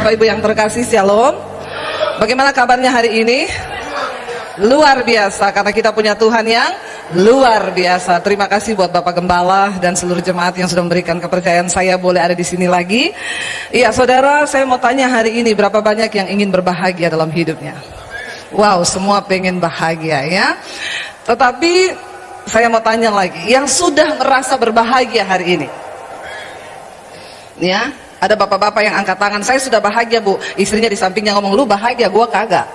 Bapak Ibu yang terkasih, Shalom. Bagaimana kabarnya hari ini? Luar biasa, karena kita punya Tuhan yang luar biasa. Terima kasih buat Bapak Gembala dan seluruh jemaat yang sudah memberikan kepercayaan saya boleh ada di sini lagi. Iya, saudara, saya mau tanya hari ini, berapa banyak yang ingin berbahagia dalam hidupnya? Wow, semua pengen bahagia ya. Tetapi saya mau tanya lagi, yang sudah merasa berbahagia hari ini? Ya, ada bapak-bapak yang angkat tangan, saya sudah bahagia Bu. Istrinya di sampingnya ngomong, lu bahagia, gua kagak.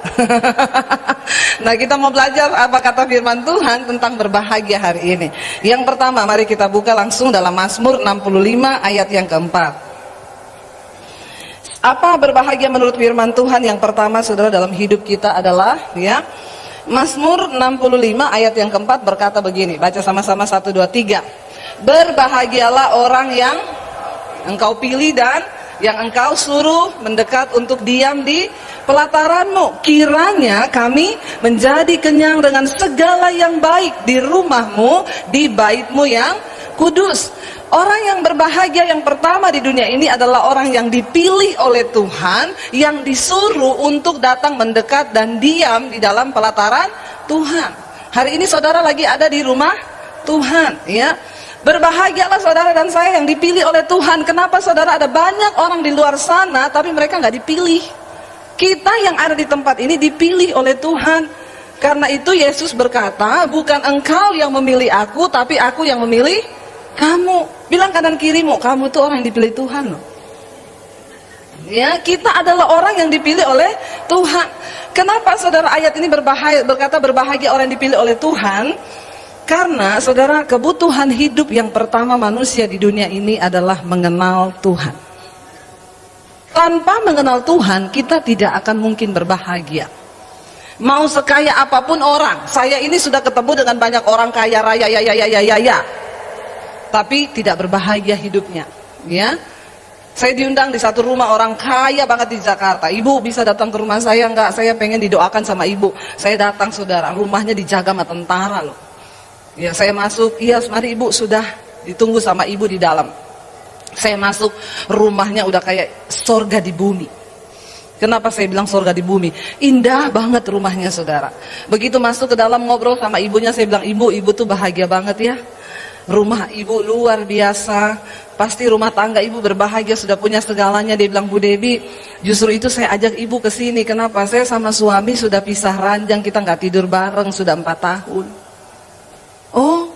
Nah, kita mau belajar apa kata firman Tuhan tentang berbahagia hari ini. Yang pertama, mari kita buka langsung dalam Mazmur 65 ayat yang keempat. Apa berbahagia menurut firman Tuhan? Yang pertama, saudara, dalam hidup kita adalah ya, Mazmur 65 ayat yang keempat berkata begini, baca sama-sama 1, 2, 3. Berbahagialah orang yang engkau pilih dan yang engkau suruh mendekat untuk diam di pelataranmu. Kiranya kami menjadi kenyang dengan segala yang baik di rumahmu, di baitmu yang kudus. Orang yang berbahagia yang pertama di dunia ini adalah orang yang dipilih oleh Tuhan, yang disuruh untuk datang mendekat dan diam di dalam pelataran Tuhan. Hari ini saudara lagi ada di rumah Tuhan, ya. Berbahagialah saudara dan saya yang dipilih oleh Tuhan. Kenapa saudara? Ada banyak orang di luar sana tapi mereka nggak dipilih. Kita yang ada di tempat ini dipilih oleh Tuhan. Karena itu Yesus berkata, bukan engkau yang memilih aku, tapi aku yang memilih kamu. Bilang kanan kirimu, kamu tuh orang yang dipilih Tuhan loh. Ya, kita adalah orang yang dipilih oleh Tuhan. Kenapa saudara ayat ini berkata berbahagia orang yang dipilih oleh Tuhan? Karena saudara, kebutuhan hidup yang pertama manusia di dunia ini adalah mengenal Tuhan. Tanpa mengenal Tuhan, kita tidak akan mungkin berbahagia. Mau sekaya apapun orang, saya ini sudah ketemu dengan banyak orang kaya raya ya, tapi tidak berbahagia hidupnya. Ya, saya diundang di satu rumah orang kaya banget di Jakarta. Ibu bisa datang ke rumah saya enggak? Saya pengen didoakan sama ibu. Saya datang saudara, rumahnya dijaga sama tentara loh. Ya, saya masuk, iya mari ibu, sudah ditunggu sama ibu di dalam. Saya masuk, rumahnya udah kayak sorga di bumi. Kenapa saya bilang sorga di bumi? Indah banget rumahnya saudara. Begitu masuk ke dalam ngobrol sama ibunya, saya bilang, ibu tuh bahagia banget ya. Rumah ibu luar biasa, pasti rumah tangga ibu berbahagia, sudah punya segalanya. Dia bilang, Bu Debi, justru itu saya ajak ibu ke sini. Kenapa? Saya sama suami sudah pisah ranjang, kita nggak tidur bareng sudah 4 tahun. Oh,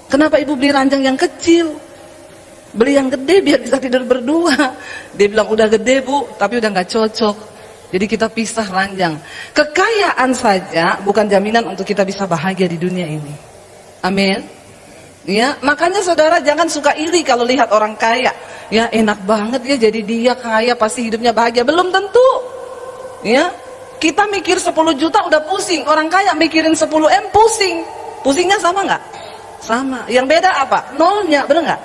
kenapa ibu beli ranjang yang kecil? Beli yang gede biar bisa tidur berdua. Dia bilang udah gede Bu, tapi udah nggak cocok. Jadi kita pisah ranjang. Kekayaan saja bukan jaminan untuk kita bisa bahagia di dunia ini. Amin. Ya, makanya saudara jangan suka iri kalau lihat orang kaya. Ya enak banget ya, jadi dia kaya pasti hidupnya bahagia. Belum tentu. Ya, kita mikir 10 juta udah pusing. Orang kaya mikirin 10 M pusing. Pusingnya sama nggak? Sama. Yang beda apa? Nolnya, bener nggak?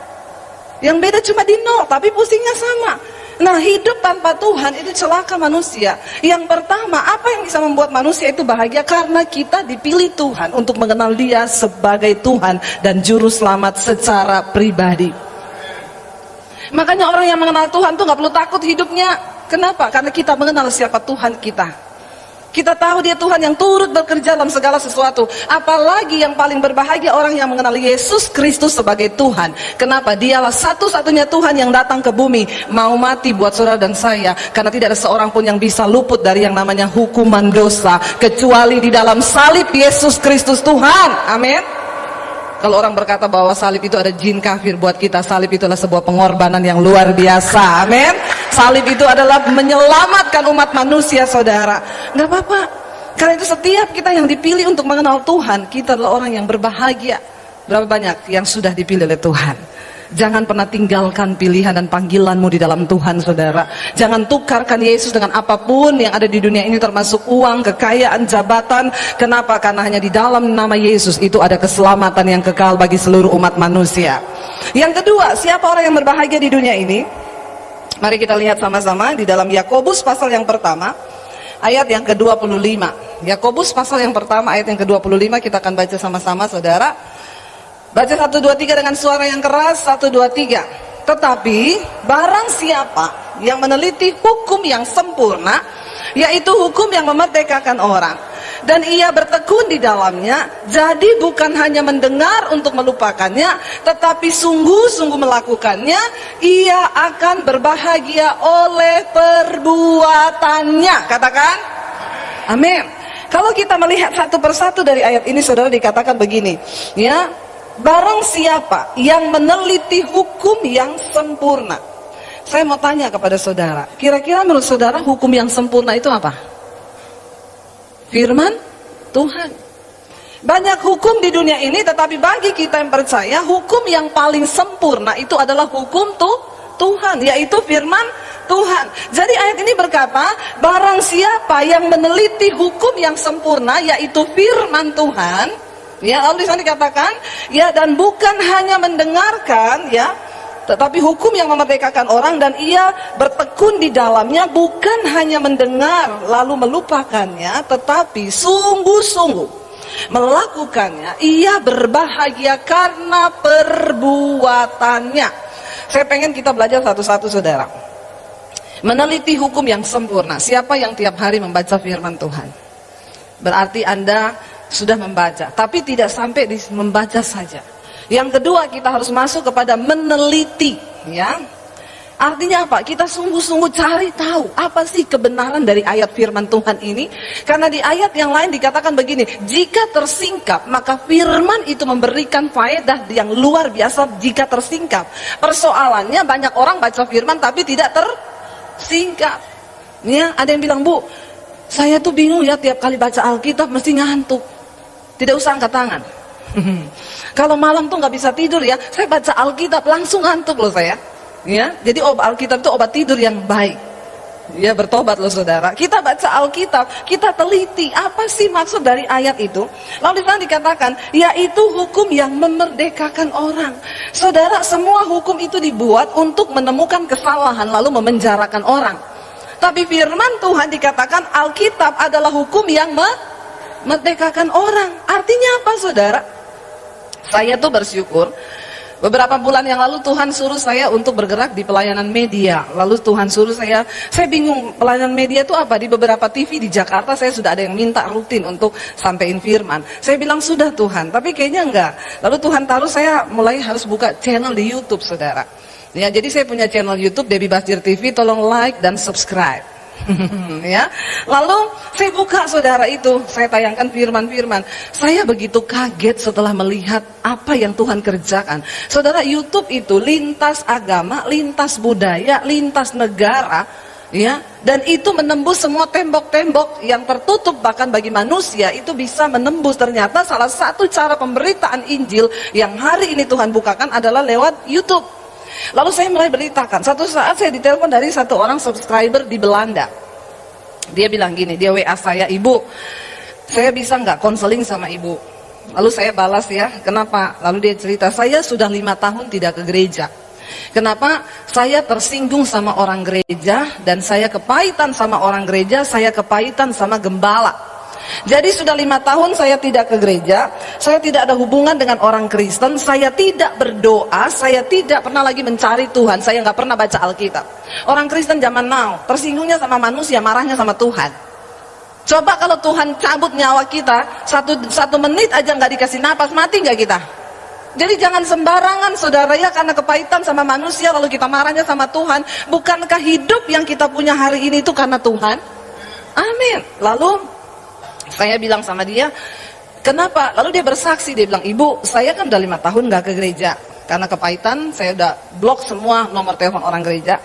Yang beda cuma di nol, tapi pusingnya sama. Nah, hidup tanpa Tuhan itu celaka manusia. Yang pertama, apa yang bisa membuat manusia itu bahagia? Karena kita dipilih Tuhan untuk mengenal Dia sebagai Tuhan dan Juru Selamat secara pribadi. Makanya orang yang mengenal Tuhan tuh nggak perlu takut hidupnya. Kenapa? Karena kita mengenal siapa Tuhan kita. Kita tahu Dia Tuhan yang turut bekerja dalam segala sesuatu. Apalagi yang paling berbahagia orang yang mengenal Yesus Kristus sebagai Tuhan. Kenapa? Dialah satu-satunya Tuhan yang datang ke bumi, mau mati buat saudara dan saya. Karena tidak ada seorang pun yang bisa luput dari yang namanya hukuman dosa, kecuali di dalam salib Yesus Kristus Tuhan. Amin. Kalau orang berkata bahwa salib itu ada jin kafir, buat kita salib itu adalah sebuah pengorbanan yang luar biasa. Amin. Salib itu adalah menyelamatkan umat manusia saudara. Gak apa-apa. Karena itu setiap kita yang dipilih untuk mengenal Tuhan, kita adalah orang yang berbahagia. Berapa banyak yang sudah dipilih oleh Tuhan? Jangan pernah tinggalkan pilihan dan panggilanmu di dalam Tuhan saudara. Jangan tukarkan Yesus dengan apapun yang ada di dunia ini, termasuk uang, kekayaan, jabatan. Kenapa? Karena hanya di dalam nama Yesus itu ada keselamatan yang kekal bagi seluruh umat manusia. Yang kedua, siapa orang yang berbahagia di dunia ini? Mari kita lihat sama-sama di dalam Yakobus pasal yang pertama ayat yang ke-25. Yakobus pasal yang pertama ayat yang ke-25, kita akan baca sama-sama saudara. Baca 1, 2, 3 dengan suara yang keras. 1, 2, 3. Tetapi barang siapa yang meneliti hukum yang sempurna, yaitu hukum yang memerdekakan orang, dan ia bertekun di dalamnya, jadi bukan hanya mendengar untuk melupakannya, tetapi sungguh-sungguh melakukannya, ia akan berbahagia oleh perbuatannya. Katakan amin. Kalau kita melihat satu persatu dari ayat ini, saudara, dikatakan begini, ya, barang siapa yang meneliti hukum yang sempurna. Saya mau tanya kepada saudara, kira-kira menurut saudara hukum yang sempurna itu apa? Firman Tuhan. Banyak hukum di dunia ini, tetapi bagi kita yang percaya, hukum yang paling sempurna itu adalah hukum Tuhan, yaitu firman Tuhan. Jadi ayat ini berkata, barang siapa yang meneliti hukum yang sempurna, yaitu firman Tuhan, ya, lalu di sana dikatakan, ya, dan bukan hanya mendengarkan, ya, tetapi hukum yang memerdekakan orang, dan ia bertekun di dalamnya, bukan hanya mendengar lalu melupakannya, tetapi sungguh-sungguh melakukannya, ia berbahagia karena perbuatannya. Saya pengen kita belajar satu-satu, saudara. Meneliti hukum yang sempurna. Siapa yang tiap hari membaca firman Tuhan? Berarti Anda sudah membaca, tapi tidak sampai di membaca saja. Yang kedua, kita harus masuk kepada meneliti, ya. Artinya apa? Kita sungguh-sungguh cari tahu apa sih kebenaran dari ayat firman Tuhan ini. Karena di ayat yang lain dikatakan begini, jika tersingkap, maka firman itu memberikan faedah yang luar biasa jika tersingkap. Persoalannya banyak orang baca firman tapi tidak tersingkap. Ya, ada yang bilang, Bu, saya tuh bingung ya, tiap kali baca Alkitab mesti ngantuk. Tidak usah angkat tangan. Kalau malam tuh nggak bisa tidur ya, saya baca Alkitab langsung ngantuk loh saya. Ya, jadi Alkitab itu obat tidur yang baik. Ya, bertobat loh saudara. Kita baca Alkitab, kita teliti apa sih maksud dari ayat itu. Lalu di sana dikatakan, yaitu hukum yang memerdekakan orang. Saudara, semua hukum itu dibuat untuk menemukan kesalahan lalu memenjarakan orang. Tapi firman Tuhan dikatakan Alkitab adalah hukum yang memerdekakan orang. Artinya apa, saudara? Saya tuh bersyukur. Beberapa bulan yang lalu Tuhan suruh saya untuk bergerak di pelayanan media. Lalu Tuhan suruh saya bingung pelayanan media itu apa. Di beberapa TV di Jakarta saya sudah ada yang minta rutin untuk sampein firman. Saya bilang sudah Tuhan, tapi kayaknya enggak. Lalu Tuhan taruh saya mulai harus buka channel di YouTube, saudara. Ya, jadi saya punya channel YouTube Debbie Basjir TV, tolong like dan subscribe. Ya, lalu saya buka, saudara, itu saya tayangkan firman-firman. Saya begitu kaget setelah melihat apa yang Tuhan kerjakan. Saudara, YouTube itu lintas agama, lintas budaya, lintas negara, ya, dan itu menembus semua tembok-tembok yang tertutup bahkan bagi manusia. Itu bisa menembus. Ternyata salah satu cara pemberitaan Injil yang hari ini Tuhan bukakan adalah lewat YouTube. Lalu saya mulai beritakan. Satu saat saya ditelepon dari satu orang subscriber di Belanda. Dia bilang gini, dia WA saya, Ibu, saya bisa nggak konseling sama Ibu? Lalu saya balas, ya, kenapa? Lalu dia cerita, saya sudah 5 tahun tidak ke gereja. Kenapa? Saya tersinggung sama orang gereja, dan saya kepahitan sama orang gereja, saya kepahitan sama gembala. Jadi sudah 5 tahun saya tidak ke gereja, saya tidak ada hubungan dengan orang Kristen, saya tidak berdoa, saya tidak pernah lagi mencari Tuhan, saya nggak pernah baca Alkitab. Orang Kristen zaman now tersinggungnya sama manusia, marahnya sama Tuhan. Coba kalau Tuhan cabut nyawa kita, satu menit aja nggak dikasih napas, mati nggak kita? Jadi jangan sembarangan, saudara, ya, karena kepahitan sama manusia lalu kita marahnya sama Tuhan. Bukankah hidup yang kita punya hari ini itu karena Tuhan? Amin. Lalu saya bilang sama dia, kenapa? Lalu dia bersaksi, dia bilang, Ibu, saya kan udah 5 tahun gak ke gereja. Karena kepahitan, saya udah blok semua nomor telepon orang gereja.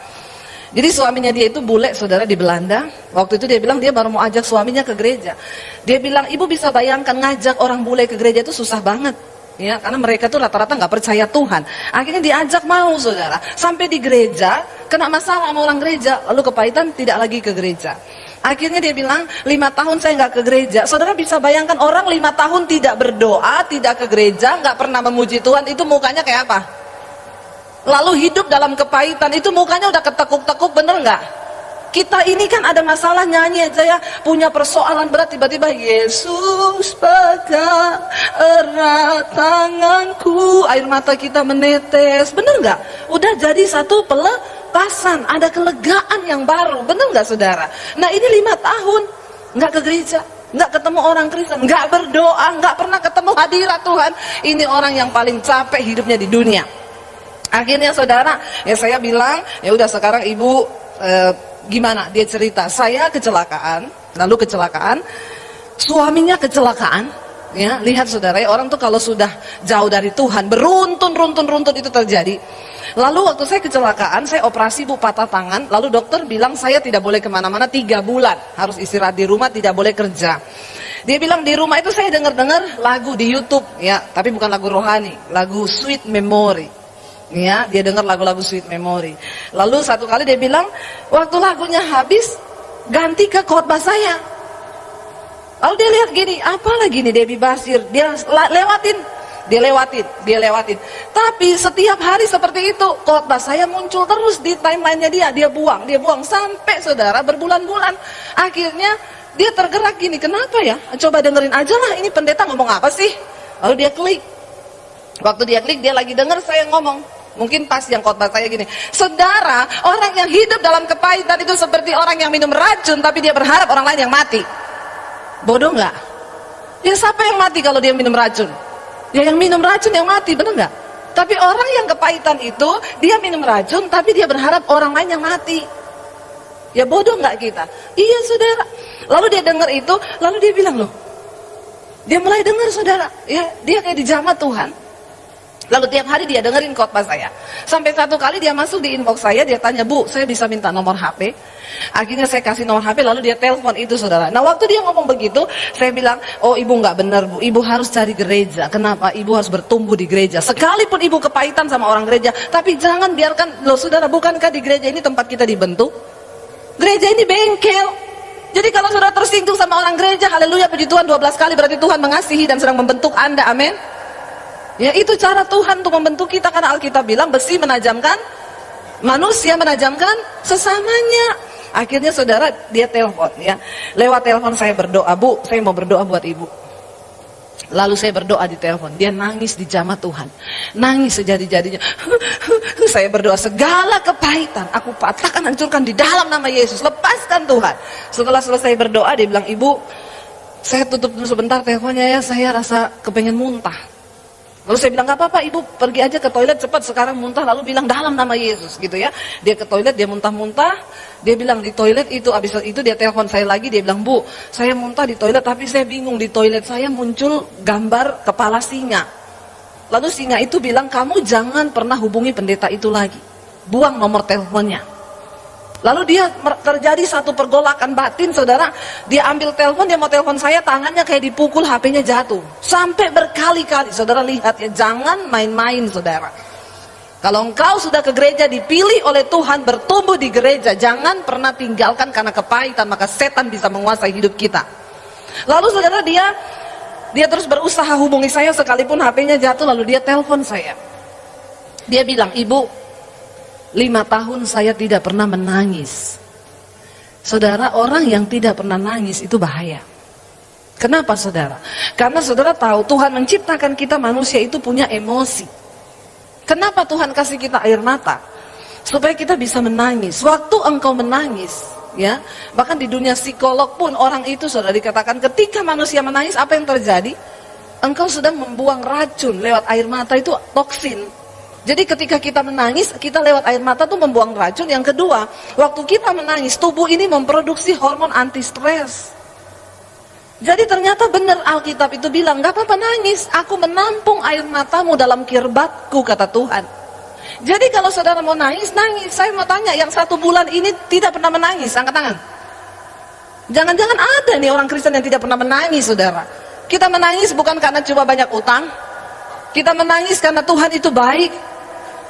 Jadi suaminya dia itu bule, saudara, di Belanda. Waktu itu dia bilang dia baru mau ajak suaminya ke gereja. Dia bilang, Ibu bisa bayangkan ngajak orang bule ke gereja itu susah banget. Ya, karena mereka tuh rata-rata gak percaya Tuhan. Akhirnya diajak mau, saudara. Sampai di gereja, kena masalah sama orang gereja. Lalu kepahitan, tidak lagi ke gereja. Akhirnya dia bilang, 5 tahun saya nggak ke gereja. Saudara bisa bayangkan orang 5 tahun tidak berdoa, tidak ke gereja, nggak pernah memuji Tuhan, itu mukanya kayak apa? Lalu hidup dalam kepahitan, itu mukanya udah ketekuk-tekuk, bener nggak? Kita ini kan ada masalah nyanyi aja ya, punya persoalan berat, tiba-tiba Yesus pegang erat tanganku, air mata kita menetes, bener nggak? Udah jadi satu pelepasan, ada kelegaan yang baru, bener nggak saudara? Nah ini 5 tahun nggak ke gereja, nggak ketemu orang Kristen, nggak berdoa, nggak pernah ketemu hadirat Tuhan. Ini orang yang paling capek hidupnya di dunia. Akhirnya saudara, ya saya bilang, ya udah sekarang ibu gimana? Dia cerita, saya kecelakaan, lalu kecelakaan, suaminya kecelakaan. Ya, lihat saudara, ya, orang tuh kalau sudah jauh dari Tuhan, beruntun itu terjadi. Lalu waktu saya kecelakaan, saya operasi patah tangan, lalu dokter bilang saya tidak boleh kemana-mana 3 bulan, harus istirahat di rumah, tidak boleh kerja. Dia bilang di rumah itu saya dengar lagu di YouTube, ya, tapi bukan lagu rohani, lagu Sweet Memory. Ya, dia dengar lagu-lagu Sweet Memory. Lalu satu kali dia bilang, waktu lagunya habis, ganti ke khotbah saya. Lalu dia lihat gini, apa lagi nih Debbie Basir, dia lewatin. Tapi setiap hari seperti itu, khotbah saya muncul terus di timeline-nya dia buang sampai saudara berbulan-bulan. Akhirnya dia tergerak gini, kenapa ya? Coba dengerin aja lah, ini pendeta ngomong apa sih? Lalu dia klik. Waktu dia klik, dia lagi denger saya ngomong. Mungkin pas yang khotbah saya gini, saudara, orang yang hidup dalam kepahitan itu seperti orang yang minum racun, tapi dia berharap orang lain yang mati. Bodoh nggak? Ya siapa yang mati kalau dia minum racun? Ya yang minum racun yang mati, bener nggak? Tapi orang yang kepahitan itu, dia minum racun, tapi dia berharap orang lain yang mati. Ya bodoh nggak kita? Iya saudara. Lalu dia dengar itu, lalu dia bilang loh, dia mulai dengar saudara, ya dia kayak dijamah Tuhan. Lalu tiap hari dia dengerin khotbah saya. Sampai satu kali dia masuk di inbox saya, dia tanya, Bu, saya bisa minta nomor HP? Akhirnya saya kasih nomor HP, lalu dia telepon itu saudara. Nah waktu dia ngomong begitu, saya bilang, oh ibu nggak benar Bu, ibu harus cari gereja. Kenapa? Ibu harus bertumbuh di gereja. Sekalipun ibu kepahitan sama orang gereja, tapi jangan biarkan, loh saudara, bukankah di gereja ini tempat kita dibentuk? Gereja ini bengkel. Jadi kalau saudara tersinggung sama orang gereja, haleluya, puji Tuhan 12 kali, berarti Tuhan mengasihi dan sedang membentuk Anda, amin. Ya itu cara Tuhan untuk membentuk kita, karena Alkitab bilang besi menajamkan manusia, menajamkan sesamanya. Akhirnya saudara dia telepon, ya lewat telepon saya berdoa, Bu saya mau berdoa buat ibu. Lalu saya berdoa di telepon, dia nangis di jamah Tuhan, nangis sejadi-jadinya. Saya berdoa, segala kepahitan aku patahkan, hancurkan di dalam nama Yesus, lepaskan Tuhan. Setelah selesai berdoa dia bilang, Ibu saya tutup dulu sebentar teleponnya ya, saya rasa kepengen muntah. Lalu saya bilang, gak apa-apa ibu, pergi aja ke toilet cepat sekarang muntah, lalu bilang dalam nama Yesus gitu ya. Dia ke toilet, dia muntah-muntah, dia bilang di toilet itu, abis itu dia telepon saya lagi, dia bilang, Bu saya muntah di toilet tapi saya bingung, di toilet saya muncul gambar kepala singa. Lalu singa itu bilang, kamu jangan pernah hubungi pendeta itu lagi, buang nomor teleponnya. Lalu dia terjadi satu pergolakan batin saudara. Dia ambil telepon, dia mau telepon saya, tangannya kayak dipukul, HP-nya jatuh. Sampai berkali-kali, saudara lihat ya, jangan main-main saudara. Kalau engkau sudah ke gereja, dipilih oleh Tuhan, bertumbuh di gereja, jangan pernah tinggalkan karena kepahitan, maka setan bisa menguasai hidup kita. Lalu saudara dia terus berusaha hubungi saya sekalipun HP-nya jatuh, lalu dia telepon saya. Dia bilang, Ibu 5 tahun saya tidak pernah menangis. Saudara, orang yang tidak pernah nangis itu bahaya. Kenapa saudara? Karena saudara tahu Tuhan menciptakan kita manusia itu punya emosi. Kenapa Tuhan kasih kita air mata? Supaya kita bisa menangis. Waktu engkau menangis, ya, bahkan di dunia psikolog pun orang itu saudara dikatakan ketika manusia menangis apa yang terjadi? Engkau sedang membuang racun lewat air mata, itu toksin. Jadi ketika kita menangis, kita lewat air mata tuh membuang racun. Yang kedua, waktu kita menangis, tubuh ini memproduksi hormon anti stres. Jadi ternyata benar Alkitab itu bilang, gak apa-apa nangis, aku menampung air matamu dalam kirbatku, kata Tuhan. Jadi kalau saudara mau nangis, nangis. Saya mau tanya, yang 1 bulan ini tidak pernah menangis, angkat tangan. Jangan-jangan ada nih orang Kristen yang tidak pernah menangis saudara. Kita menangis bukan karena cuma banyak utang, kita menangis karena Tuhan itu baik.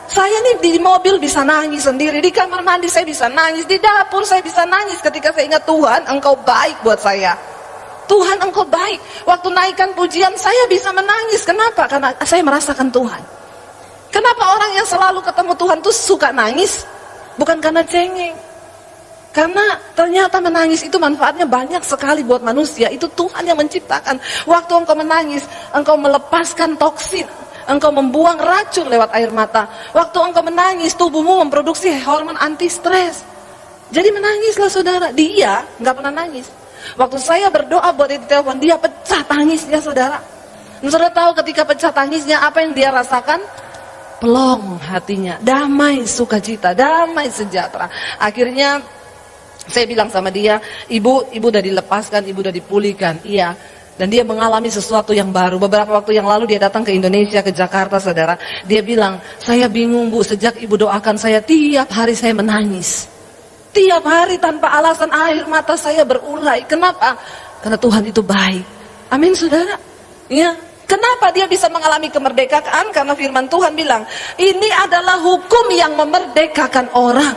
Saya nih di mobil bisa nangis sendiri, di kamar mandi saya bisa nangis, di dapur saya bisa nangis ketika saya ingat Tuhan, engkau baik buat saya. Tuhan engkau baik. Waktu naikkan pujian saya bisa menangis. Kenapa? Karena saya merasakan Tuhan. Kenapa orang yang selalu ketemu Tuhan tuh suka nangis? Bukan karena cengeng. Karena ternyata menangis itu manfaatnya banyak sekali buat manusia. Itu Tuhan yang menciptakan. Waktu engkau menangis, engkau melepaskan toksin, engkau membuang racun lewat air mata. Waktu engkau menangis, tubuhmu memproduksi hormon anti stres. Jadi menangislah saudara. Dia nggak pernah nangis. Waktu saya berdoa buat itu telepon, dia pecah tangisnya saudara. Dan saudara tahu ketika pecah tangisnya apa yang dia rasakan? Pelong hatinya, damai sukacita, damai sejahtera. Akhirnya saya bilang sama dia, ibu udah dilepaskan, ibu udah dipulihkan. Iya. Dan dia mengalami sesuatu yang baru. Beberapa waktu yang lalu dia datang ke Indonesia, ke Jakarta saudara. Dia bilang, saya bingung bu, sejak ibu doakan saya, tiap hari saya menangis. Tiap hari tanpa alasan air mata saya berurai. Kenapa? Karena Tuhan itu baik. Amin saudara. Ya. Kenapa dia bisa mengalami kemerdekaan? Karena firman Tuhan bilang, ini adalah hukum yang memerdekakan orang.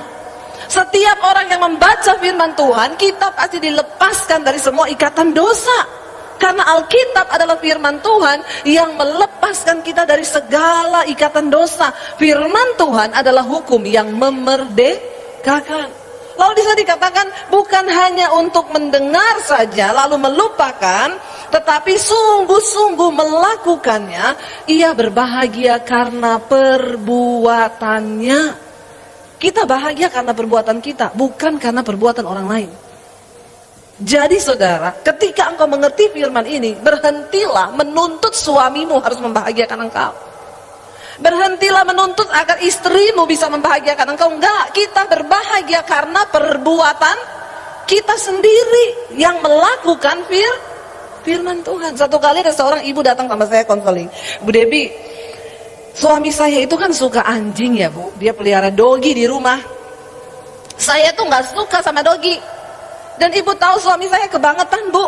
Setiap orang yang membaca firman Tuhan, kita pasti dilepaskan dari semua ikatan dosa. Karena Alkitab adalah firman Tuhan yang melepaskan kita dari segala ikatan dosa. Firman Tuhan adalah hukum yang memerdekakan. Lalu bisa dikatakan bukan hanya untuk mendengar saja lalu melupakan, tetapi sungguh-sungguh melakukannya. Ia berbahagia karena perbuatannya. Kita bahagia karena perbuatan kita, bukan karena perbuatan orang lain. Jadi saudara, ketika engkau mengerti firman ini, berhentilah menuntut suamimu harus membahagiakan engkau. Berhentilah menuntut agar istrimu bisa membahagiakan engkau. Enggak, kita berbahagia karena perbuatan kita sendiri yang melakukan firman Tuhan. Satu kali ada seorang ibu datang sama saya konseling. Bu Debbie, suami saya itu kan suka anjing ya bu. Dia pelihara dogi di rumah. Saya tuh gak suka sama dogi. Dan ibu tahu suami saya kebangetan bu.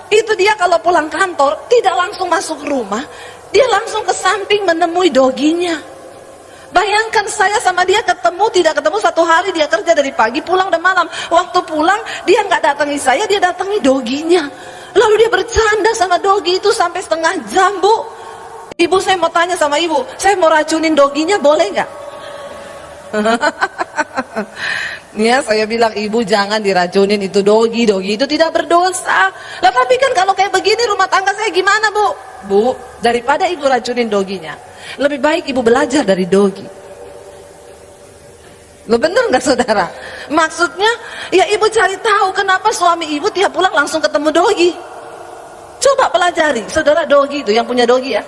Itu dia kalau pulang kantor tidak langsung masuk rumah. Dia langsung ke samping menemui doginya. Bayangkan saya sama dia tidak ketemu satu hari. Dia kerja dari pagi pulang udah malam. Waktu pulang dia gak datangi saya, dia datangi doginya. Lalu dia bercanda sama dogi itu sampai setengah jam bu. Ibu, saya mau tanya sama ibu, saya mau racunin doginya boleh nggak? Ya, saya bilang ibu jangan diracunin itu dogi itu tidak berdosa. Lah tapi kan kalau kayak begini rumah tangga saya gimana bu? Bu, daripada ibu racunin doginya, lebih baik ibu belajar dari dogi. Lo bener nggak saudara? Maksudnya, ya ibu cari tahu kenapa suami ibu tiap pulang langsung ketemu dogi. Coba pelajari, saudara dogi itu yang punya dogi ya.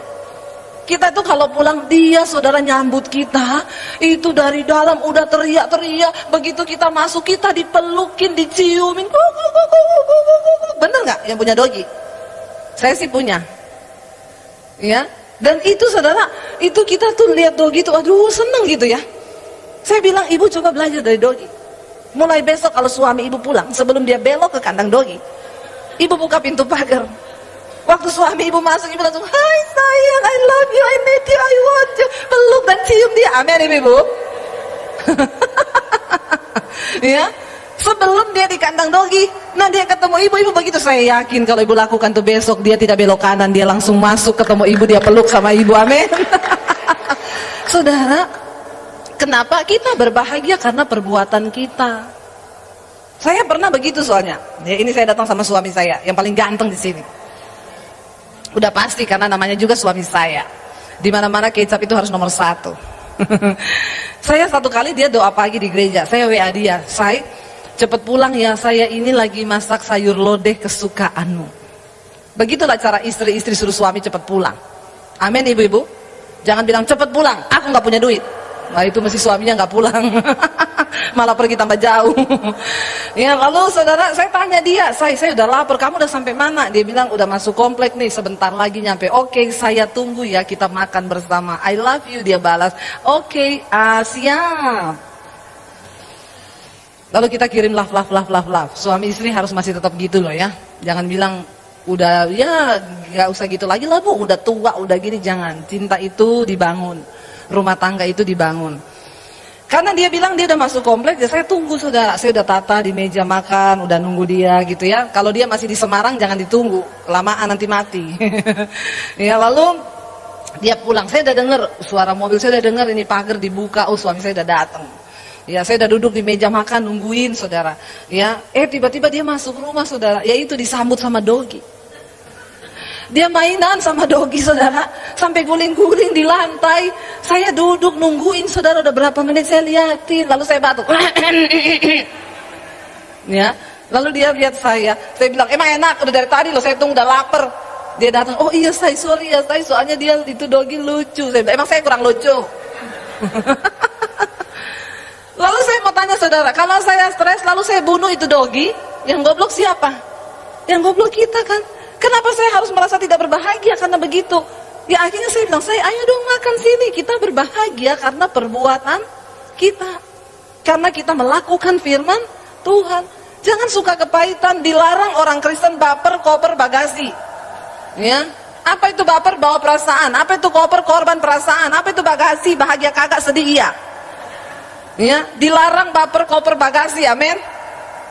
Kita tuh kalau pulang dia saudara nyambut kita itu dari dalam udah teriak-teriak. Begitu kita masuk kita dipelukin, diciumin. Bener nggak yang punya dogi? Saya sih punya. Ya. Dan itu saudara, itu kita tuh lihat dogi itu aduh seneng gitu ya. Saya bilang ibu coba belajar dari dogi. Mulai besok kalau suami ibu pulang sebelum dia belok ke kandang dogi, ibu buka pintu pagar. Waktu suami ibu masuk, ibu langsung, hai sayang, I love you, I need you, I want you. Peluk dan cium dia, amin ibu. Ya, sebelum dia di kandang dogi, nah dia ketemu ibu begitu. Saya yakin kalau ibu lakukan tuh besok, dia tidak belok kanan, dia langsung masuk ketemu ibu, dia peluk sama ibu, amin. Saudara, kenapa kita berbahagia? Karena perbuatan kita. Saya pernah begitu soalnya. Ya, ini saya datang sama suami saya, yang paling ganteng di sini. Udah pasti karena namanya juga suami saya. Di mana-mana kecap itu harus nomor 1. Saya satu kali dia doa pagi di gereja. Saya WA dia, "Say, cepet pulang ya. Saya ini lagi masak sayur lodeh kesukaanmu." Begitulah cara istri-istri suruh suami cepet pulang. Amin ibu-ibu. Jangan bilang cepet pulang. Aku nggak punya duit. Nah itu mesti suaminya nggak pulang. Malah pergi tambah jauh. Ya lalu saudara, saya tanya dia, saya udah lapar, kamu udah sampai mana? Dia bilang udah masuk komplek nih, sebentar lagi nyampe. Oke, saya tunggu ya, kita makan bersama. I love you, dia balas. Oke, siap. Lalu kita kirim love. Suami istri harus masih tetap gitu loh ya. Jangan bilang udah ya nggak usah gitu lagi lah bu, udah tua, udah gini. Jangan. Cinta itu dibangun, rumah tangga itu dibangun. Karena dia bilang dia udah masuk komplek, ya saya tunggu saudara. Saya udah tata di meja makan, udah nunggu dia gitu ya. Kalau dia masih di Semarang jangan ditunggu, kelamaan nanti mati. Ya lalu dia pulang, saya udah dengar suara mobil, saya udah dengar ini pagar dibuka, oh suami saya udah datang. Ya, saya udah duduk di meja makan nungguin saudara. Ya, tiba-tiba dia masuk rumah saudara. Ya itu disambut sama dogi. Dia mainan sama dogi saudara, sampai guling-guling di lantai. Saya duduk nungguin saudara, udah berapa menit saya liatin, lalu saya batuk. Ya, lalu dia lihat saya bilang, emang enak, udah dari tadi loh saya tunggu, udah lapar. Dia datang, oh iya saya, sorry ya saya, soalnya dia itu dogi lucu. Saya bilang, emang saya kurang lucu? Lalu saya mau tanya saudara, kalau saya stres lalu saya bunuh itu dogi, yang goblok siapa? Yang goblok kita kan. Kenapa saya harus merasa tidak berbahagia karena begitu? Ya akhirnya saya bilang, ayo dong makan sini. Kita berbahagia karena perbuatan kita. Karena kita melakukan firman Tuhan. Jangan suka kepahitan, dilarang orang Kristen baper, koper, bagasi. Ya, apa itu baper? Bawa perasaan. Apa itu koper? Korban perasaan. Apa itu bagasi? Bahagia kagak, sedih iya. Ya, dilarang baper, koper, bagasi. Amin.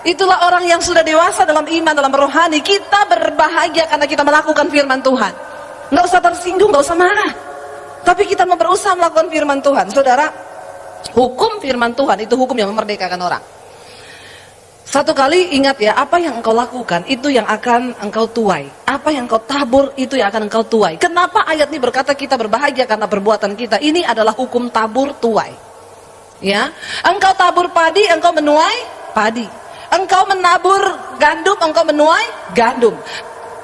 Itulah orang yang sudah dewasa dalam iman, dalam rohani. Kita berbahagia karena kita melakukan firman Tuhan. Nggak usah tersinggung, nggak usah marah. Tapi kita mau berusaha melakukan firman Tuhan. Saudara, hukum firman Tuhan itu hukum yang memerdekakan orang. Satu kali ingat ya, apa yang engkau lakukan itu yang akan engkau tuai. Apa yang engkau tabur itu yang akan engkau tuai. Kenapa ayat ini berkata kita berbahagia karena perbuatan kita? Ini adalah hukum tabur tuai. Ya, engkau tabur padi, engkau menuai padi. Engkau menabur gandum, engkau menuai gandum.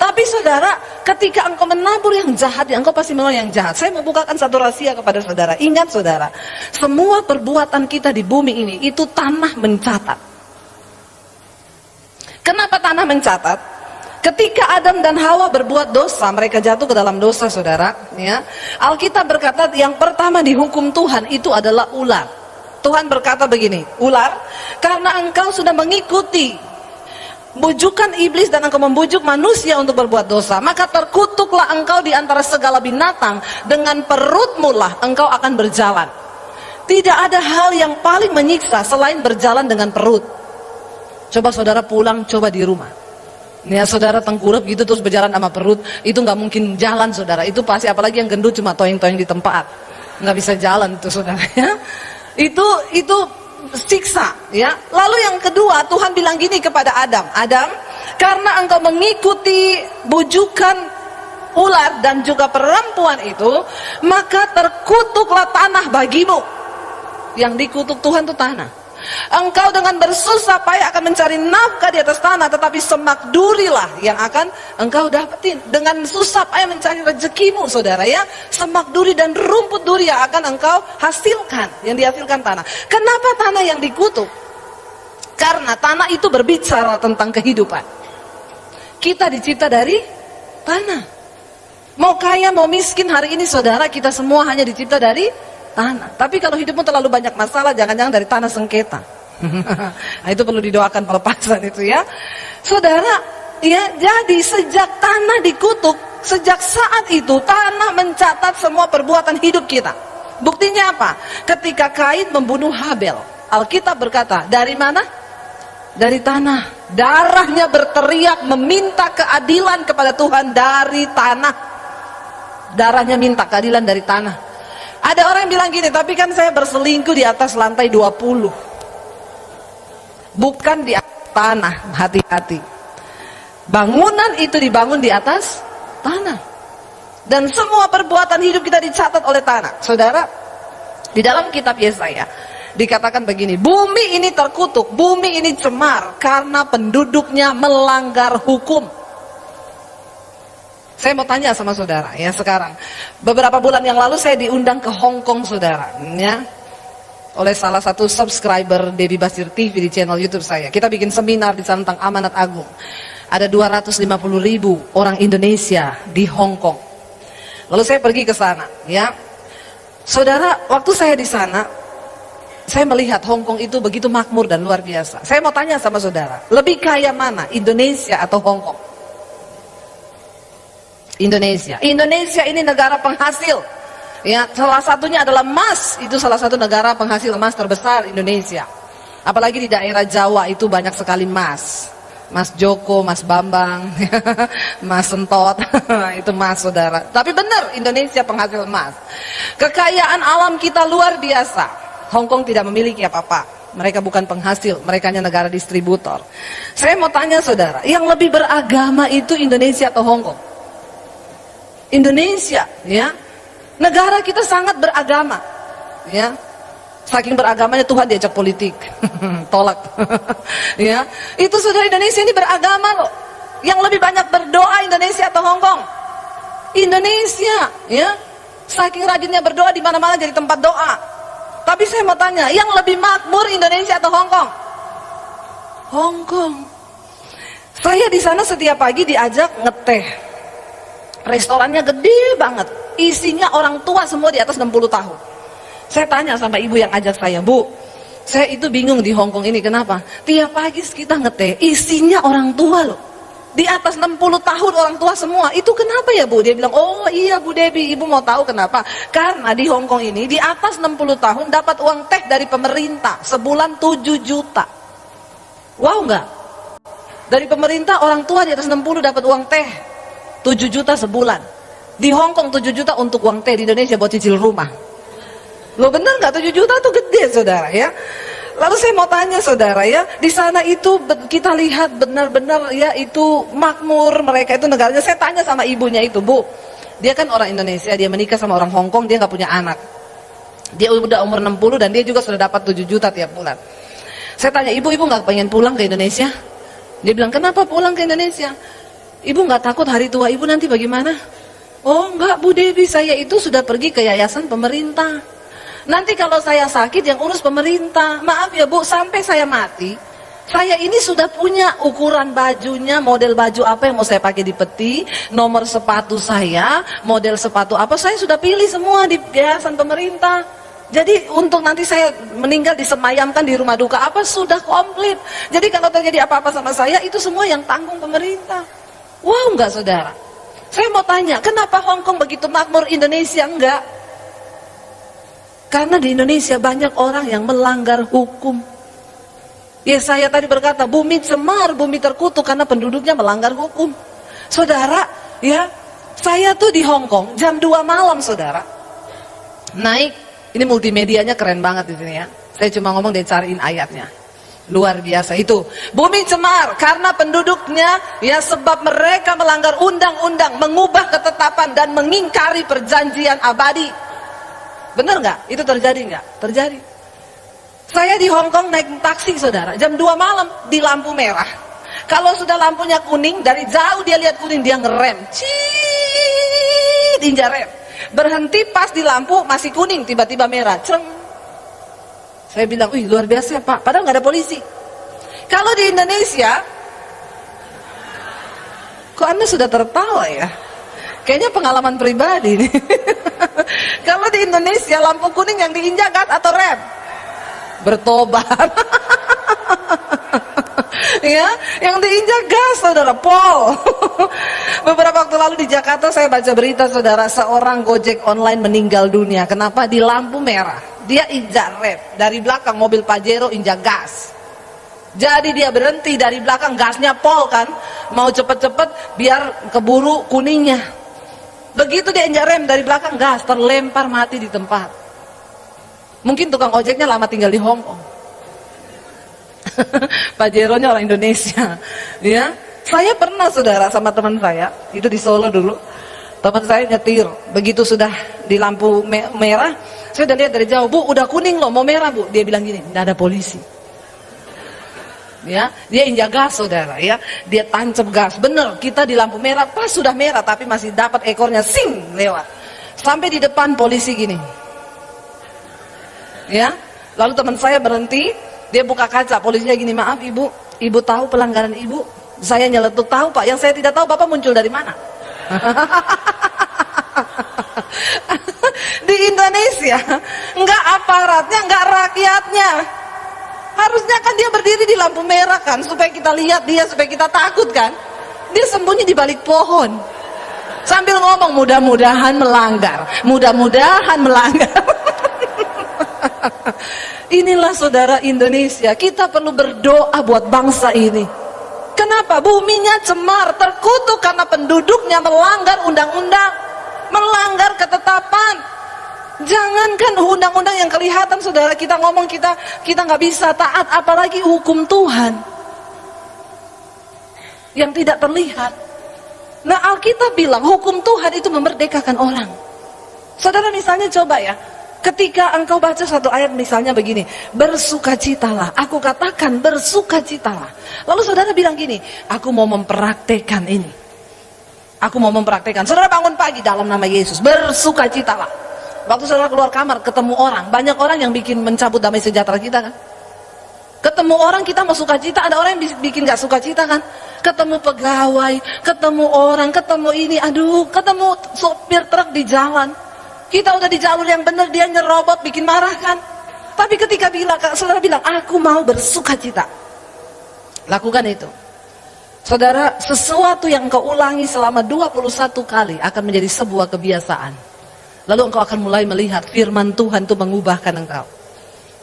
Tapi saudara, ketika engkau menabur yang jahat, engkau pasti menuai yang jahat. Saya mau bukakan satu rahasia kepada saudara. Ingat saudara, semua perbuatan kita di bumi ini itu tanah mencatat. Kenapa tanah mencatat? Ketika Adam dan Hawa berbuat dosa, mereka jatuh ke dalam dosa saudara. Ya, Alkitab berkata yang pertama dihukum Tuhan itu adalah ular. Tuhan berkata begini, ular, karena engkau sudah mengikuti bujukan iblis dan engkau membujuk manusia untuk berbuat dosa, maka terkutuklah engkau di antara segala binatang, dengan perutmu lah engkau akan berjalan. Tidak ada hal yang paling menyiksa selain berjalan dengan perut. Coba saudara pulang, coba di rumah. Ya saudara tengkurap gitu terus berjalan sama perut, itu nggak mungkin jalan saudara. Itu pasti, apalagi yang gendut cuma toing-toing di tempat, nggak bisa jalan tuh saudara ya. Itu siksa ya. Lalu yang kedua, Tuhan bilang gini kepada Adam, Adam, karena engkau mengikuti bujukan ular dan juga perempuan itu, maka terkutuklah tanah bagimu. Yang dikutuk Tuhan itu tanah. Engkau dengan bersusah payah akan mencari nafkah di atas tanah, tetapi semak durilah yang akan engkau dapetin. Dengan susah payah mencari rezekimu saudara ya, semak duri dan rumput duri yang akan engkau hasilkan, yang dihasilkan tanah. Kenapa tanah yang dikutuk? Karena tanah itu berbicara tentang kehidupan. Kita dicipta dari tanah. Mau kaya mau miskin hari ini saudara, kita semua hanya dicipta dari tanah. Tapi kalau hidupmu terlalu banyak masalah, jangan-jangan dari tanah sengketa. Nah, itu perlu didoakan pelepasan itu ya. Saudara, ya, jadi sejak tanah dikutuk, sejak saat itu tanah mencatat semua perbuatan hidup kita. Buktinya apa? Ketika Kain membunuh Habel, Alkitab berkata, dari mana? Dari tanah. Darahnya berteriak meminta keadilan kepada Tuhan dari tanah. Darahnya minta keadilan dari tanah. Ada orang yang bilang gini, tapi kan saya berselingkuh di atas lantai 20. Bukan di atas tanah, hati-hati. Bangunan itu dibangun di atas tanah. Dan semua perbuatan hidup kita dicatat oleh tanah. Saudara, di dalam kitab Yesaya dikatakan begini, bumi ini terkutuk, bumi ini cemar karena penduduknya melanggar hukum. Saya mau tanya sama saudara ya sekarang. Beberapa bulan yang lalu saya diundang ke Hong Kong saudara ya, oleh salah satu subscriber Debbie Basir TV di channel YouTube saya. Kita bikin seminar di sana tentang amanat agung. Ada 250.000 orang Indonesia di Hong Kong. Lalu saya pergi ke sana ya. Saudara, waktu saya di sana, saya melihat Hong Kong itu begitu makmur dan luar biasa. Saya mau tanya sama saudara, lebih kaya mana, Indonesia atau Hong Kong? Indonesia. Indonesia ini negara penghasil. Ya, salah satunya adalah emas. Itu salah satu negara penghasil emas terbesar, Indonesia. Apalagi di daerah Jawa itu banyak sekali emas. Mas Joko, Mas Bambang, Mas Sentot, itu emas saudara. Tapi benar, Indonesia penghasil emas. Kekayaan alam kita luar biasa. Hong Kong tidak memiliki apa-apa. Mereka bukan penghasil, mereka hanya negara distributor. Saya mau tanya saudara, yang lebih beragama itu Indonesia atau Hong Kong? Indonesia, ya. Negara kita sangat beragama, ya. Saking beragamanya Tuhan diajak politik, tolak, ya. Itu saudara, Indonesia ini beragama loh. Yang lebih banyak berdoa Indonesia atau Hong Kong? Indonesia, ya. Saking rajinnya berdoa, di mana-mana jadi tempat doa. Tapi saya mau tanya, yang lebih makmur Indonesia atau Hong Kong? Hong Kong. Saya di sana setiap pagi diajak ngeteh. Restorannya gede banget. Isinya orang tua semua di atas 60 tahun. Saya tanya sama ibu yang ajak saya, Bu, saya itu bingung di Hong Kong ini, kenapa? Tiap pagi kita ngeteh, isinya orang tua loh. Di atas 60 tahun orang tua semua. Itu kenapa ya Bu? Dia bilang, oh iya Bu Debbie, ibu mau tahu kenapa? Karena di Hong Kong ini di atas 60 tahun dapat uang teh dari pemerintah sebulan 7 juta. Wow enggak? Dari pemerintah orang tua di atas 60 dapat uang teh 7 juta sebulan. Di Hong Kong 7 juta untuk uang teh, di Indonesia buat cicil rumah. Loh bener nggak? 7 juta tuh gede saudara ya. Lalu saya mau tanya saudara ya, di sana itu kita lihat benar-benar ya itu makmur, mereka itu negaranya. Saya tanya sama ibunya itu, Bu, dia kan orang Indonesia, dia menikah sama orang Hong Kong, dia nggak punya anak. Dia udah umur 60 dan dia juga sudah dapat 7 juta tiap bulan. Saya tanya, ibu nggak pengen pulang ke Indonesia? Dia bilang, kenapa pulang ke Indonesia? Ibu nggak takut hari tua ibu nanti bagaimana? Oh enggak Bu Debbie, saya itu sudah pergi ke yayasan pemerintah. Nanti kalau saya sakit yang urus pemerintah. Maaf ya Bu, sampai saya mati, saya ini sudah punya ukuran bajunya, model baju apa yang mau saya pakai di peti, nomor sepatu saya, model sepatu apa, saya sudah pilih semua di yayasan pemerintah. Jadi untuk nanti saya meninggal disemayamkan di rumah duka apa, sudah komplit. Jadi kalau terjadi apa-apa sama saya, itu semua yang tanggung pemerintah. Wow enggak saudara? Saya mau tanya, kenapa Hong Kong begitu makmur, Indonesia enggak? Karena di Indonesia banyak orang yang melanggar hukum. Ya saya tadi berkata, bumi cemar, bumi terkutuk karena penduduknya melanggar hukum. Saudara, ya, saya tuh di Hong Kong jam 2 malam saudara. Naik, ini multimedianya keren banget di sini ya. Saya cuma ngomong dan cariin ayatnya. Luar biasa itu. Bumi cemar karena penduduknya, ya sebab mereka melanggar undang-undang, mengubah ketetapan dan mengingkari perjanjian abadi. Benar nggak? Itu terjadi nggak? Terjadi. Saya di Hong Kong naik taksi saudara, jam 2 malam di lampu merah. Kalau sudah lampunya kuning, dari jauh dia lihat kuning, dia ngerem. Injak rem. Berhenti pas di lampu masih kuning, tiba-tiba merah. Ceng. Saya bilang, wih luar biasa Pak, padahal nggak ada polisi. Kalau di Indonesia, kok Anda sudah tertawa ya? Kayaknya pengalaman pribadi nih. Kalau di Indonesia lampu kuning yang diinjak gas atau rem? Bertobat. Ya, yang diinjak gas saudara, pol. Beberapa waktu lalu di Jakarta saya baca berita saudara, seorang Gojek online meninggal dunia. Kenapa? Di lampu merah. Dia injak rem, dari belakang mobil Pajero injak gas. Jadi dia berhenti, dari belakang gasnya pol kan, mau cepet-cepet biar keburu kuningnya. Begitu dia injak rem, dari belakang gas, terlempar mati di tempat. Mungkin tukang ojeknya lama tinggal di Hong Kong. Pajeronya orang Indonesia. Ya, saya pernah saudara sama teman saya, itu di Solo dulu. Teman saya nyetir, begitu sudah di lampu merah, saya udah lihat dari jauh, Bu, udah kuning loh, mau merah Bu. Dia bilang gini, nggak ada polisi. Ya, dia injak gas saudara ya, dia tancap gas, bener kita di lampu merah, pas sudah merah tapi masih dapat ekornya sing lewat, sampai di depan polisi gini, ya, lalu teman saya berhenti, dia buka kaca, polisinya gini, maaf ibu tahu pelanggaran ibu? Saya nyeletuk, tahu Pak, yang saya tidak tahu Bapak muncul dari mana? Di Indonesia nggak aparatnya, nggak rakyatnya. Harusnya kan dia berdiri di lampu merah kan, supaya kita lihat dia, supaya kita takut kan. Dia sembunyi di balik pohon sambil ngomong mudah-mudahan melanggar, mudah-mudahan melanggar. Inilah saudara Indonesia, kita perlu berdoa buat bangsa ini. Kenapa? Buminya cemar, terkutuk karena penduduknya melanggar undang-undang, melanggar ketetapan. Jangankan undang-undang yang kelihatan, saudara, kita ngomong kita nggak bisa taat, apalagi hukum Tuhan yang tidak terlihat. Nah, Alkitab bilang hukum Tuhan itu memerdekakan orang. Saudara, misalnya coba ya, ketika engkau baca satu ayat misalnya begini, bersukacitalah, aku katakan bersukacitalah. Lalu saudara bilang gini, aku mau mempraktekkan ini, aku mau mempraktekkan. Saudara bangun pagi dalam nama Yesus, bersukacitalah. Waktu saudara keluar kamar ketemu orang, banyak orang yang bikin mencabut damai sejahtera kita kan. Ketemu orang kita mau sukacita, ada orang yang bikin gak sukacita kan. Ketemu pegawai, ketemu orang, ketemu ini, aduh, ketemu sopir truk di jalan. Kita udah di jalur yang benar, dia nyerobot, bikin marah kan. Tapi ketika saudara bilang, aku mau bersukacita, lakukan itu. Saudara, sesuatu yang kau ulangi selama 21 kali akan menjadi sebuah kebiasaan. Lalu engkau akan mulai melihat firman Tuhan itu mengubahkan engkau.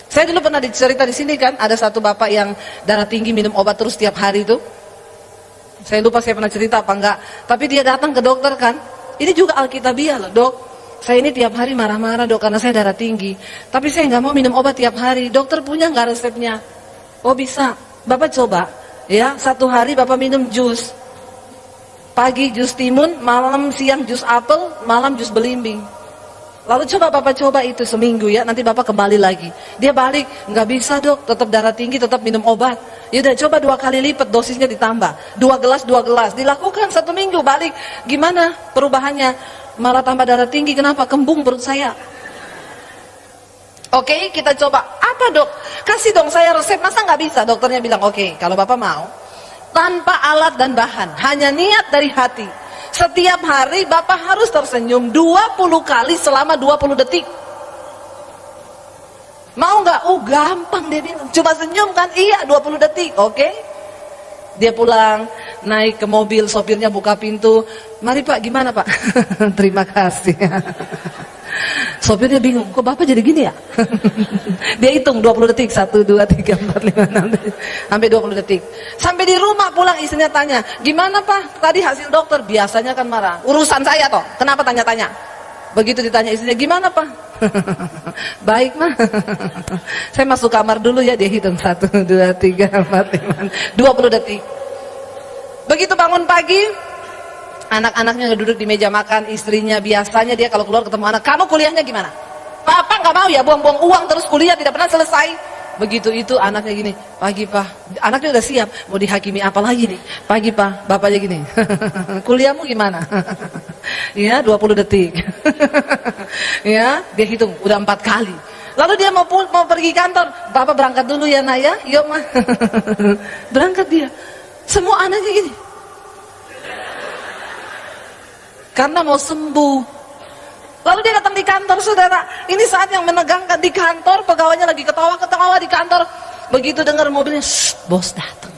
Saya dulu pernah dicerita di sini kan, ada satu bapak yang darah tinggi minum obat terus tiap hari itu. Saya lupa saya pernah cerita apa enggak, tapi dia datang ke dokter kan. Ini juga alkitabiah loh, dok. Saya ini tiap hari marah-marah dok karena saya darah tinggi. Tapi saya nggak mau minum obat tiap hari. Dokter punya nggak resepnya? Oh bisa. Bapak coba, ya 1 hari bapak minum jus. Pagi jus timun, malam siang jus apel, malam jus belimbing. Lalu bapak coba itu seminggu ya, nanti bapak kembali lagi. Dia balik, nggak bisa dok, tetap darah tinggi, tetap minum obat. Yaudah coba 2 kali lipat dosisnya ditambah, 2 gelas, dilakukan 1 minggu, balik. Gimana perubahannya? Malah tambah darah tinggi, kenapa? Kembung perut saya. Oke, kita coba. Apa dok? Kasih dong saya resep, masa nggak bisa? Dokternya bilang, oke, kalau bapak mau, tanpa alat dan bahan, hanya niat dari hati. Setiap hari bapak harus tersenyum 20 kali selama 20 detik. Mau nggak? Oh gampang dia bilang, cuma senyum kan? Iya 20 detik, oke. Dia pulang, naik ke mobil, sopirnya buka pintu. Mari pak, gimana pak? Terima kasih. Sopirnya bingung, kok bapak jadi gini ya? Dia hitung 20 detik, 1, 2, 3, 4, 5, 6, sampai 20 detik. Sampai di rumah pulang istrinya tanya, gimana pak? Tadi hasil dokter, biasanya kan marah. Urusan saya toh, kenapa tanya-tanya? Begitu ditanya istrinya, gimana pak? Baik mah. Saya masuk kamar dulu ya, dia hitung 1, 2, 3, 4, 5, 20 detik. Begitu bangun pagi, anak-anaknya duduk di meja makan, istrinya biasanya dia kalau keluar ketemu anak, kamu kuliahnya gimana? Papa nggak mau ya buang-buang uang terus kuliah tidak pernah selesai. Begitu itu anaknya gini, pagi pak, anaknya udah siap mau dihakimi apa lagi nih? Pagi pak, bapaknya gini, kuliahmu gimana? Ya 20 detik. Ya dia hitung udah 4 kali. Lalu dia mau pergi kantor, bapak berangkat dulu ya nak ya, yuk mah. Berangkat dia, semua anaknya gini. Karena mau sembuh. Lalu dia datang di kantor, saudara. Ini saat yang menegangkan di kantor. Pegawainya lagi ketawa-ketawa di kantor. Begitu dengar mobilnya, bos datang.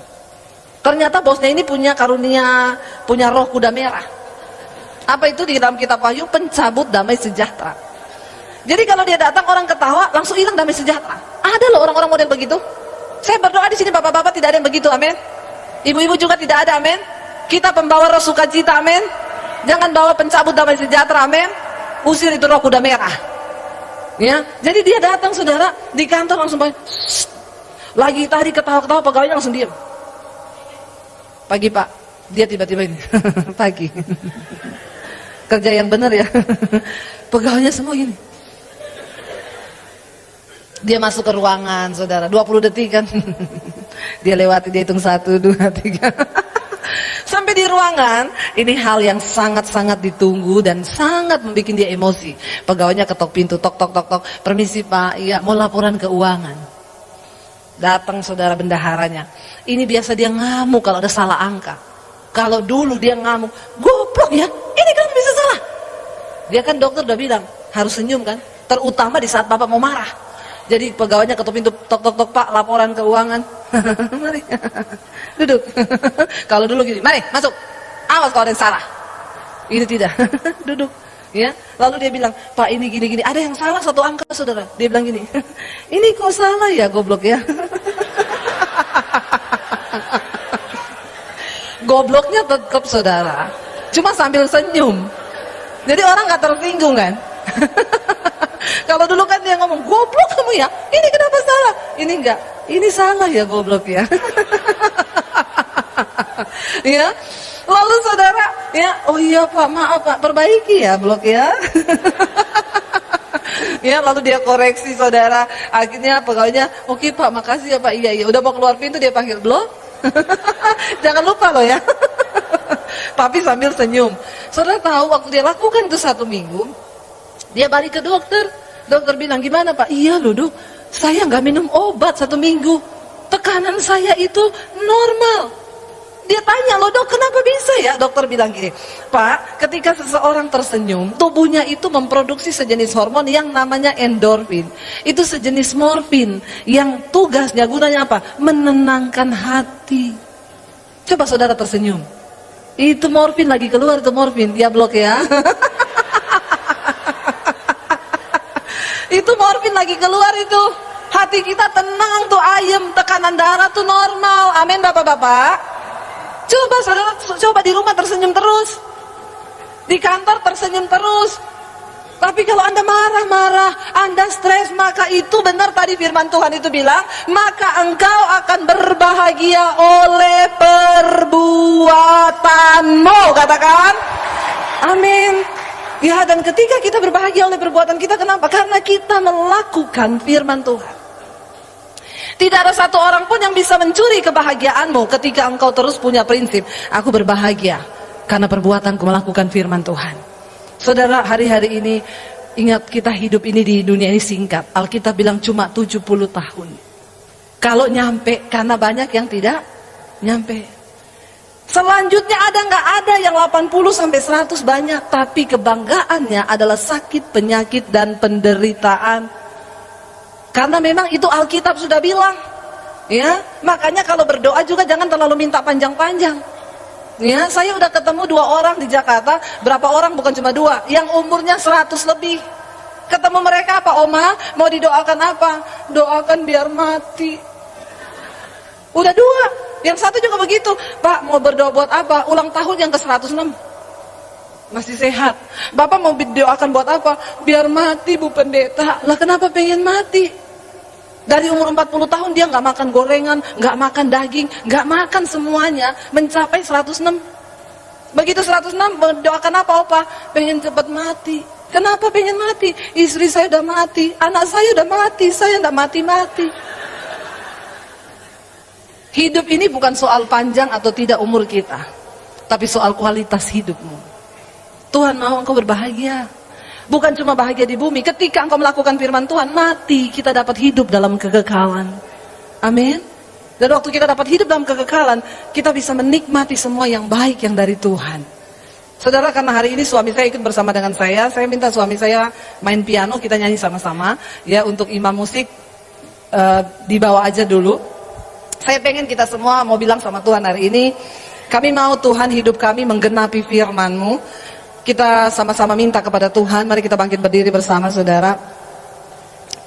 Ternyata bosnya ini punya karunia, punya roh kuda merah. Apa itu di dalam kitab Wahyu? Pencabut damai sejahtera. Jadi kalau dia datang orang ketawa, langsung hilang damai sejahtera. Ada loh orang-orang model begitu. Saya berdoa di sini bapak-bapak tidak ada yang begitu, amin. Ibu-ibu juga tidak ada, amin. Kita pembawa roh sukacita, amin. Jangan bawa pencabut damai sejahtera, amin. Usir itu roh kuda merah. Ya, jadi dia datang saudara di kantor langsung lagi tadi ketawa-ketawa, pegawainya langsung diam. Pagi pak, dia tiba-tiba ini pagi. Kerja yang benar ya. Pegawainya semua gini. Dia masuk ke ruangan saudara, 20 detik kan. Dia lewati, dia hitung 1, 2, 3. Sampai di ruangan, ini hal yang sangat-sangat ditunggu dan sangat membuat dia emosi. Pegawainya ketok pintu, tok tok tok tok. Permisi pak, iya mau laporan keuangan. Datang saudara bendaharanya. Ini biasa dia ngamuk kalau ada salah angka. Kalau dulu dia ngamuk, goblok ya, ini kan bisa salah. Dia kan dokter udah bilang harus senyum kan, terutama di saat bapak mau marah. Jadi pegawainya ketuk pintu, tok tok tok pak, laporan keuangan. Mari duduk. Kalau dulu gini, mari masuk, awas kalau ada yang salah. Ini tidak. Duduk ya. Lalu dia bilang, pak ini gini gini, ada yang salah 1 angka saudara. Dia bilang gini, ini kok salah ya goblok ya. Gobloknya tetap saudara, cuma sambil senyum. Jadi orang gak tersinggung kan. Kalau dulu kan dia ngomong, goblok kamu ya, ini kenapa salah? Ini enggak, ini salah ya goblok ya. Ya, lalu saudara, ya, oh iya Pak, maaf Pak, perbaiki ya blok ya. Ya, lalu dia koreksi saudara, akhirnya pegawainya, oke Pak, makasih ya Pak, iya, udah mau keluar pintu dia panggil blok. Jangan lupa loh ya. Tapi sambil senyum. Saudara tahu waktu dia lakukan itu 1 minggu, dia balik ke dokter. Dokter bilang, gimana Pak? Iya loh dok, saya nggak minum obat 1 minggu, tekanan saya itu normal. Dia tanya, loh dok kenapa bisa ya? Dokter bilang gini, Pak, ketika seseorang tersenyum, tubuhnya itu memproduksi sejenis hormon yang namanya endorfin. Itu sejenis morfin yang tugasnya, gunanya apa? Menenangkan hati. Coba saudara tersenyum, itu morfin lagi keluar, itu morfin, dia blok ya. Itu morfin lagi keluar itu. Hati kita tenang tuh, ayem, tekanan darah tuh normal. Amin bapak-bapak. Coba saudara, coba di rumah tersenyum terus, di kantor tersenyum terus. Tapi kalau Anda marah-marah, Anda stres, maka itu benar tadi firman Tuhan itu bilang, maka engkau akan berbahagia oleh perbuatanmu. Katakan amin. Ya, dan ketika kita berbahagia oleh perbuatan kita, kenapa? Karena kita melakukan firman Tuhan. Tidak ada satu orang pun yang bisa mencuri kebahagiaanmu ketika engkau terus punya prinsip, aku berbahagia karena perbuatanku melakukan firman Tuhan. Saudara, hari-hari ini ingat, kita hidup ini di dunia ini singkat. Alkitab bilang cuma 70 tahun. Kalau nyampe, karena banyak yang tidak nyampe. Selanjutnya ada nggak? Ada yang 80 sampai 100 banyak, tapi kebanggaannya adalah sakit, penyakit dan penderitaan. Karena memang itu Alkitab sudah bilang, ya. Makanya kalau berdoa juga jangan terlalu minta panjang-panjang. Ya, saya udah ketemu 2 orang di Jakarta, berapa orang, bukan cuma 2, yang umurnya 100 lebih. Ketemu mereka, apa Oma, mau didoakan apa? Doakan biar mati. Udah 2, yang satu juga begitu, Pak mau berdoa buat apa? Ulang tahun yang ke-106. Masih sehat. Bapak mau didoakan buat apa? Biar mati Bu Pendeta. Lah kenapa pengen mati? Dari umur 40 tahun dia nggak makan gorengan, nggak makan daging, nggak makan semuanya, mencapai 106. Begitu 106, mendoakan apa Opa? Pengen cepat mati. Kenapa pengen mati? Istri saya udah mati, anak saya udah mati, saya nggak mati-mati. Hidup ini bukan soal panjang atau tidak umur kita, tapi soal kualitas hidupmu. Tuhan mau engkau berbahagia. Bukan cuma bahagia di bumi, ketika engkau melakukan firman Tuhan, mati kita dapat hidup dalam kekekalan. Amin. Dan waktu kita dapat hidup dalam kekekalan, kita bisa menikmati semua yang baik yang dari Tuhan. Saudara, karena hari ini suami saya ikut bersama dengan saya minta suami saya main piano, kita nyanyi sama-sama. Ya, untuk imam musik dibawa aja dulu. Saya pengen kita semua mau bilang sama Tuhan hari ini, kami mau Tuhan hidup kami menggenapi firman-Mu. Kita sama-sama minta kepada Tuhan, mari kita bangkit berdiri bersama saudara.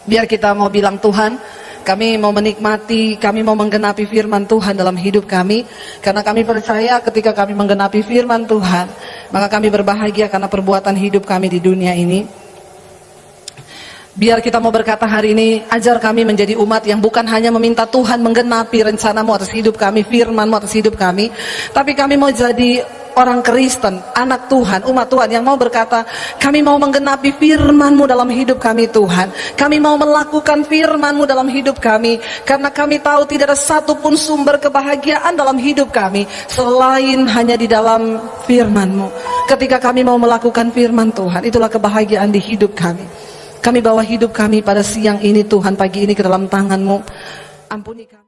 Biar kita mau bilang, Tuhan, kami mau menikmati, kami mau menggenapi firman Tuhan dalam hidup kami. Karena kami percaya ketika kami menggenapi firman Tuhan, maka kami berbahagia karena perbuatan hidup kami di dunia ini. Biar kita mau berkata hari ini, ajar kami menjadi umat yang bukan hanya meminta Tuhan menggenapi rencana-Mu atas hidup kami, firman-Mu atas hidup kami, tapi kami mau jadi orang Kristen, anak Tuhan, umat Tuhan yang mau berkata, kami mau menggenapi firman-Mu dalam hidup kami Tuhan. Kami mau melakukan firman-Mu dalam hidup kami, karena kami tahu tidak ada satupun sumber kebahagiaan dalam hidup kami selain hanya di dalam firman-Mu. Ketika kami mau melakukan firman Tuhan, itulah kebahagiaan di hidup kami. Kami bawa hidup kami pada siang ini Tuhan, pagi ini ke dalam tangan-Mu. Ampuni kami.